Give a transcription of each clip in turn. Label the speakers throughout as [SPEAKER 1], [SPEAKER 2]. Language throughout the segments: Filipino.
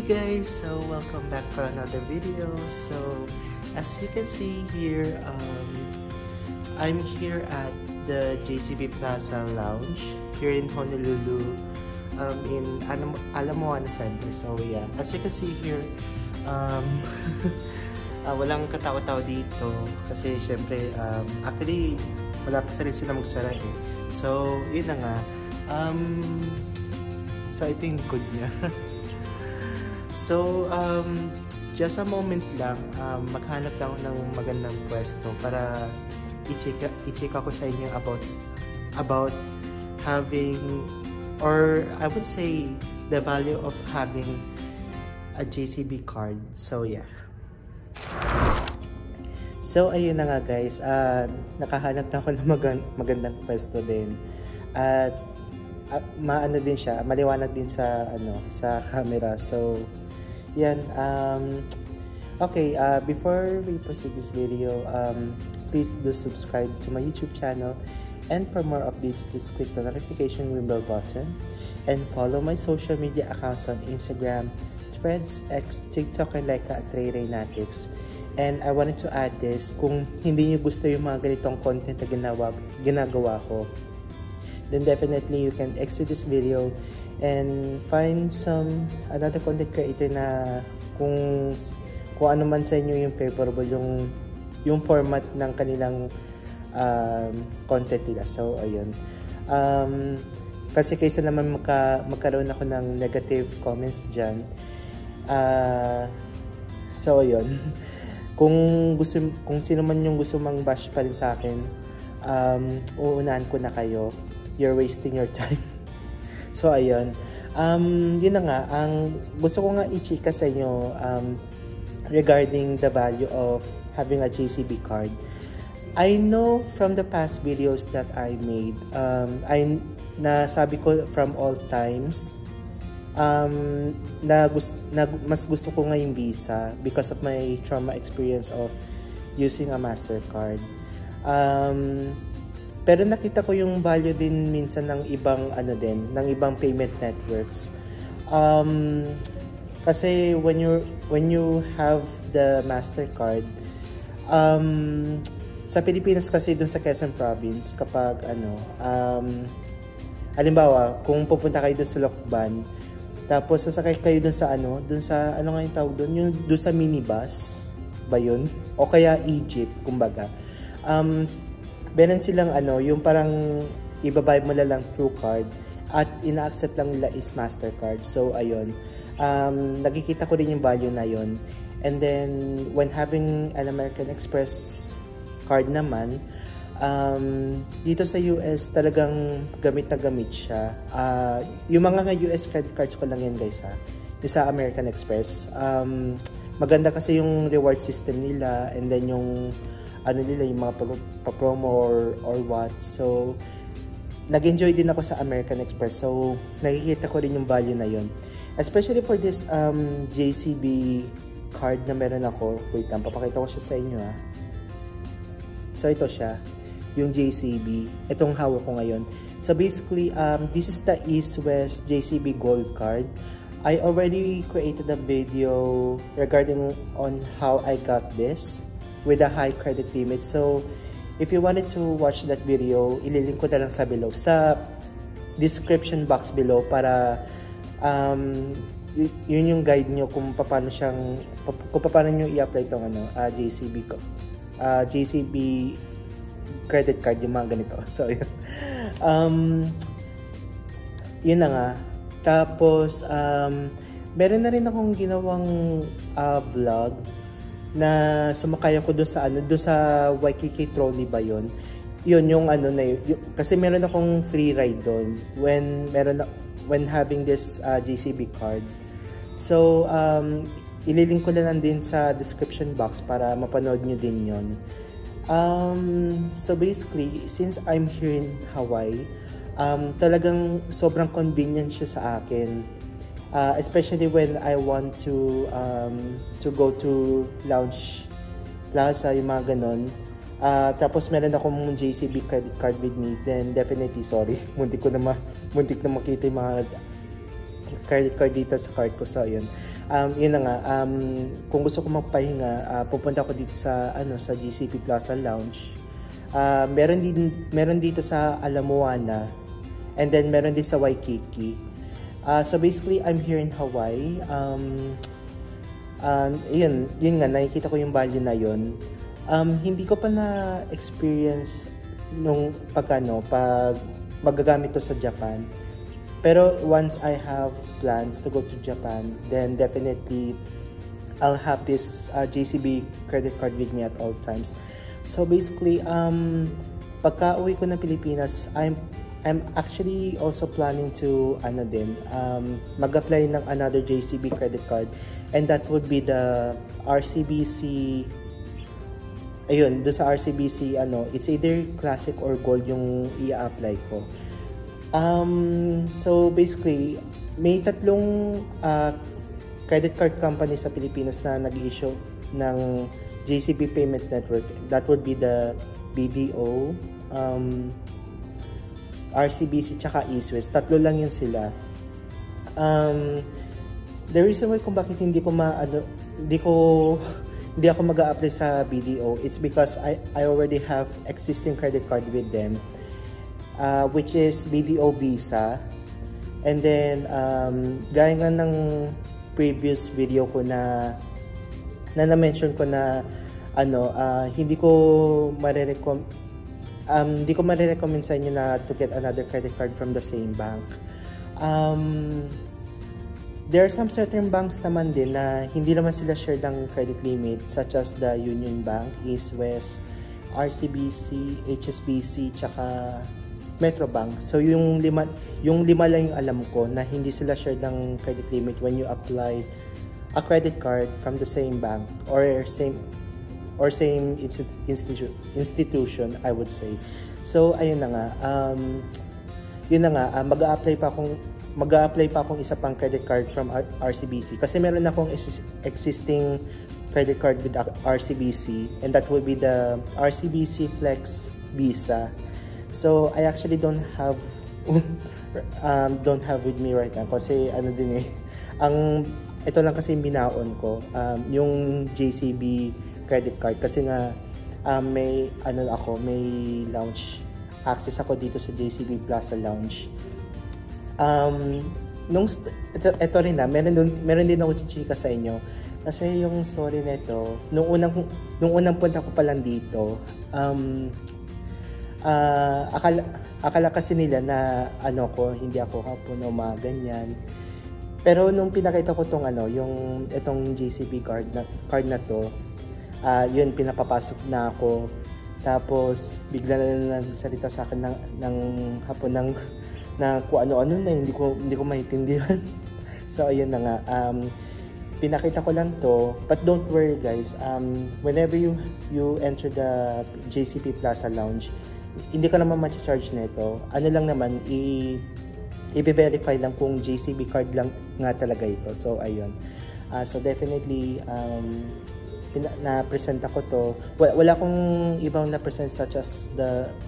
[SPEAKER 1] Guys, so welcome back for another video. So as you can see here, I'm here at the JCB Plaza Lounge here in Honolulu, in Ala Moana Center. So yeah, as you can see here, walang katao-tao dito kasi syempre actually malapit na rin sila magsara eh. So yun na nga, so ito yung good niya. So, just a moment lang, maghanap lang ng magandang pwesto para i-check ako sa inyo about having, or I would say, the value of having a JCB card. So, yeah. So, ayun na nga guys, nakahanap na ako ng magandang pwesto din. At maano din siya, maliwanag din sa sa camera. So, yan. Okay, before we proceed this video, please do subscribe to my YouTube channel, and for more updates, just click the notification bell button and follow my social media accounts on Instagram, Threads, X, TikTok, and Laika at RayRayNatics. And I wanted to add this, kung hindi niyo gusto yung mga ganitong content na ginagawa ko, then definitely you can exit this video and find another content creator na kung ano man sa inyo yung favorable yung format ng kanilang content nila. So ayun, kasi kaysa naman magkaroon ako ng negative comments dyan, so ayun, kung sino man yung gusto mang bash pa rin sa akin, uunahan ko na kayo. You're wasting your time. So ayun, yun na nga, ang gusto ko nga i-chika sa inyo regarding the value of having a JCB card. I know from the past videos that I made, nasabi ko from all times, mas gusto ko nga yung Visa because of my trauma experience of using a MasterCard. Pero nakita ko yung value din minsan ng ibang ng ibang payment networks. Kasi when you have the MasterCard, sa Pilipinas kasi dun sa Quezon Province, kapag halimbawa, kung pupunta kayo dun sa Lokban, tapos sasakay kayo dun sa ano nga yung tawag dun, yung dun sa minibus ba yun? O kaya Egypt, kumbaga. Meron silang yung parang ibabayad mo lang through card at ina-accept lang nila is MasterCard. So ayun, nakikita ko din yung value na yun. And then when having an American Express card naman, dito sa US talagang gamit na gamit siya. Yung mga US credit cards ko lang yan guys ha, yung sa American Express. Maganda kasi yung reward system nila, and then yung nila, yung mga pa-promo or what. So, nag-enjoy din ako sa American Express. So, nakikita ko rin yung value na yun. Especially for this JCB card na meron ako. Wait lang, papakita ko siya sa inyo ha. So, ito siya. Yung JCB. Itong hawak ko ngayon. So, basically, this is the East West JCB Gold card. I already created a video regarding on how I got this with a high credit limit. So, if you wanted to watch that video, ililink ko na lang sa below, sa description box below, para yun yung guide nyo kung paano nyo i-apply itong JCB credit card, yung mga ganito. So, yun na nga. Tapos, meron na rin akong ginawang vlog na sumakay ako doon sa doon sa Waikiki trolley ba yun? Yun yung ano na yun, kasi meron akong free ride doon when having this JCB card. So ililink ko na lang din sa description box para mapanood nyo din yun. So basically, since I'm here in Hawaii, talagang sobrang convenient siya sa akin. Especially when I want to go to Lounge Plaza, yung mga ganon. Tapos meron akong JCB credit card with me, then definitely, sorry, muntik na makita yung mga credit card dito sa card ko. So yun, yun na nga, kung gusto ko magpahinga, pupunta ako dito sa sa JCB Plaza Lounge. Meron dito sa Ala Moana, and then meron din sa Waikiki. So basically, I'm here in Hawaii. Yun nga, nakikita ko yung value na yun. Hindi ko pa na-experience nung pag magagamit to sa Japan. Pero once I have plans to go to Japan, then definitely I'll have this JCB credit card with me at all times. So basically, pagka uwi ko ng Pilipinas, I'm actually also planning to mag-apply ng another JCB credit card, and that would be the RCBC. Ayun, do sa RCBC it's either classic or gold yung i-apply ko. So basically, may tatlong credit card company sa Pilipinas na nag-issue ng JCB Payment Network. That would be the BDO, RCBC, tsaka Eastwest. Tatlo lang yun sila. The reason why kung bakit hindi ako mag-a-apply sa BDO, it's because I already have existing credit card with them, which is BDO Visa. And then gaya nga ng previous video ko na na-mention ko na hindi ko marirecommend sa inyo na to get another credit card from the same bank. There are some certain banks naman din na hindi naman sila share ng credit limit, such as the Union Bank, East West, RCBC, HSBC, tsaka Metrobank. So yung lima lang yung alam ko na hindi sila share ng credit limit when you apply a credit card from the same bank or same institution, I would say. So ayun na nga, mag-a-apply pa akong isa pang credit card from RCBC, kasi meron akong existing credit card with RCBC, and that would be the RCBC Flex Visa. So I actually don't have with me right now, kasi ito lang kasi yung binaon ko, yung JCB credit card, kasi nga may lounge access ako dito sa JCB Plaza Lounge. Ito rin meron din ako chichika sa inyo, kasi yung story nito, nung unang punta ko pa lang dito, akala kasi nila na hindi ako hapon o mga ganyan. Pero nung pinakita ko itong JCB card na to, yun, pinapapasok na ako. Tapos bigla na nagsalita sa akin ng hapon na kung ano-ano na hindi ko maintindihan. So ayun na nga, pinakita ko lang to. But don't worry guys, whenever you enter the JCB Plaza Lounge, hindi ka naman ma-charge nito. Ano lang naman, i-verify lang kung JCB card lang nga talaga ito. So ayun, so definitely na-present ako to. Wala akong ibang na-present, such as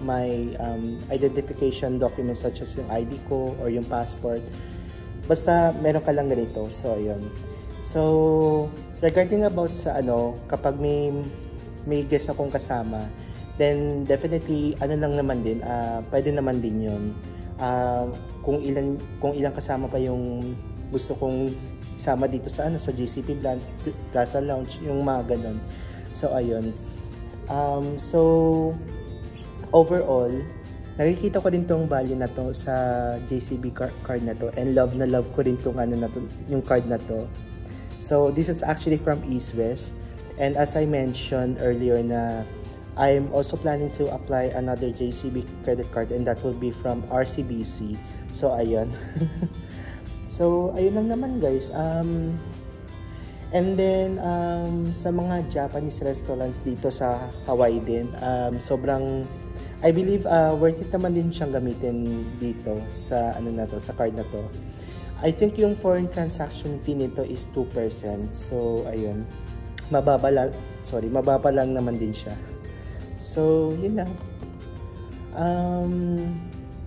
[SPEAKER 1] my identification documents, such as yung ID ko or yung passport. Basta meron ka lang ganito. So ayun. So regarding about sa kapag may guest akong kasama, then definitely lang naman din, pwede naman din yun. Kung ilang kasama pa yung gusto kong isama dito sa JCB Plaza Lounge, yung mga ganun. So ayun. So overall, nakikita ko rin tong value na to sa JCB card na to, and love na love ko rin tong ano na to, yung card na to. So this is actually from East West, and as I mentioned earlier na I'm also planning to apply another JCB credit card, and that will be from RCBC. So ayun. So ayun lang naman guys. And then, sa mga Japanese restaurants dito sa Hawaii din, sobrang, I believe, worth it naman din siyang gamitin dito sa, ano na to, sa card na to. I think yung foreign transaction fee nito is 2%. So, ayun, mababa lang naman din siya. So, yun lang.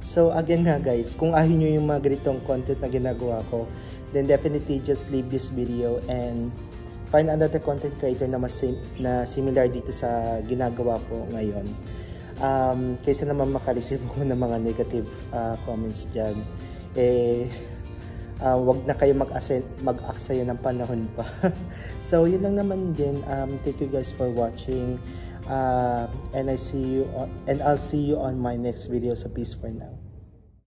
[SPEAKER 1] So, again nga guys, kung ayaw nyo yung mga ganitong content na ginagawa ko, then definitely just leave this video and find another content creator na similar dito sa ginagawa ko ngayon. Kaysa naman makareceive ko ng mga negative comments dyan, wag na kayo mag-aksaya ng panahon pa. So yun lang naman din. Thank you guys for watching, and I'll see you on my next video. So peace for now.